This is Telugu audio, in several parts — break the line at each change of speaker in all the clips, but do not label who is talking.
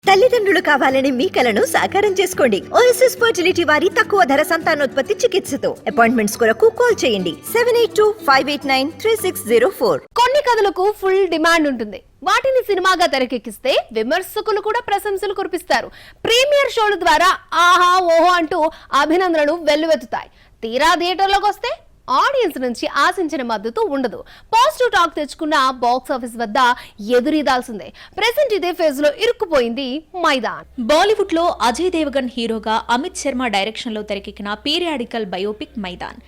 తల్లిదండ్రులు కావాలని మీ కలను సాకారం చేసుకోండి. ఓఎస్ఎస్ ఫర్టిలిటీ వారి తక్కువ ధర సంతానోత్పత్తి చికిత్సతో అపాయింట్మెంట్స్ కొరకు కాల్ చేయండి 7825893604.
కొన్ని కథలకు ఫుల్ డిమాండ్ ఉంటుంది. వాటిని సినిమాగా తెరకెక్కిస్తే విమర్శకులు కూడా ప్రశంసలు కురిపిస్తారు. ప్రీమియర్ షోల ద్వారా ఆహా ఓహో అంటూ అభినందనలు వెల్లువెత్తుతాయి. తీరా థియేటర్లోకి వస్తే ఆడియన్స్ నుంచి ఆశించిన మద్దతు ఉండదు. పాజిటివ్ టాక్ తెచ్చుకున్న బాక్స్ ఆఫీస్ వద్ద ఎదురీదాల్సిందే. ప్రెసెంట్ ఇదే ఫేజ్ లో ఇరుక్కుపోయింది మైదాన్.
బాలీవుడ్ లో అజయ్ దేవగన్ హీరోగా అమిత్ శర్మ డైరెక్షన్ లో తెరకెక్కిన పీరియాడికల్ బయోపిక్ మైదాన్.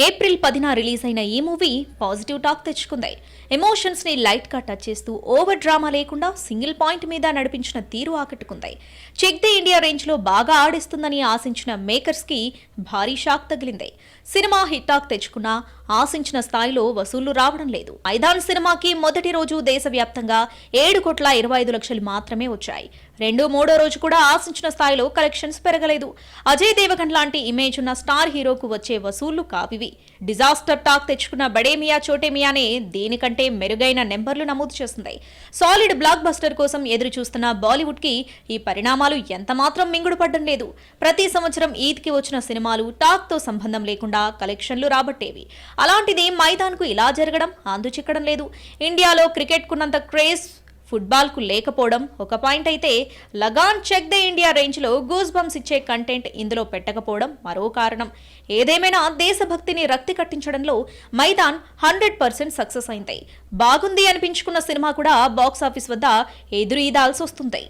ఏప్రిల్ 10న రిలీజ్ అయిన ఈ మూవీ పాజిటివ్ టాక్ తెచ్చుకుంది. ఎమోషన్స్ ని లైట్ గా టచ్ చేస్తూ ఓవర్ డ్రామా లేకుండా సింగిల్ పాయింట్ మీద నడిపించిన తీరు ఆకట్టుకుంది. చెక్ ది ఇండియా రేంజ్ లో బాగా ఆడిస్తుందని ఆశించిన మేకర్స్ కి భారీ షాక్ తగిలింది. సినిమా హిట్ టాక్ తెచ్చుకున్నా ఆశించిన స్థాయిలో వసూళ్లు రావడం లేదు. మైదాన్ సినిమాకి మొదటి రోజు దేశవ్యాప్తంగా 7,25,00,000 మాత్రమే వచ్చాయి. మూడో రోజు కూడా ఆశించిన స్థాయిలో కలెక్షన్స్ పెరగలేదు. అజయ్ దేవగన్ లాంటి ఇమేజ్ ఉన్న స్టార్ హీరోకు వచ్చే వసూళ్లు కావివి. డిజాస్టర్ టాక్ తెచ్చుకున్న బడే మియా చోటే మియానే దీనికంటే మెరుగైన నెంబర్లు నమోదు చేసింది. సాలిడ్ బ్లాక్ బస్టర్ కోసం ఎదురు చూస్తున్న బాలీవుడ్ కి ఈ పరిణామాలు ఎంతమాత్రం మింగుడు పడ్డం లేదు. ప్రతి సంవత్సరం ఈద్ కి వచ్చిన సినిమాలు టాక్ తో సంబంధం లేకుండా కలెక్షన్లు రాబట్టేవి. అలాంటిది మైదాన్ కు ఇలా జరగడం ఆందుచిక్కడం లేదు. ఇండియాలో క్రికెట్ కున్నంత క్రేజ్ ఫుట్బాల్ కు లేకపోవడం ఒక పాయింట్ అయితే, లగాన్ చెక్ ది ఇండియా రేంజ్ లో గూస్ బంప్స్ ఇచ్చే కంటెంట్ ఇందులో పెట్టకపోవడం మరో కారణం. ఏదేమైనా దేశభక్తిని రక్తి కట్టించడంలో మైదాన్ 100% సక్సెస్ అయింది. బాగుంది అనిపించుకున్న సినిమా కూడా బాక్స్ ఆఫీస్ వద్ద ఎదురు ఈదాల్సి వస్తుంది.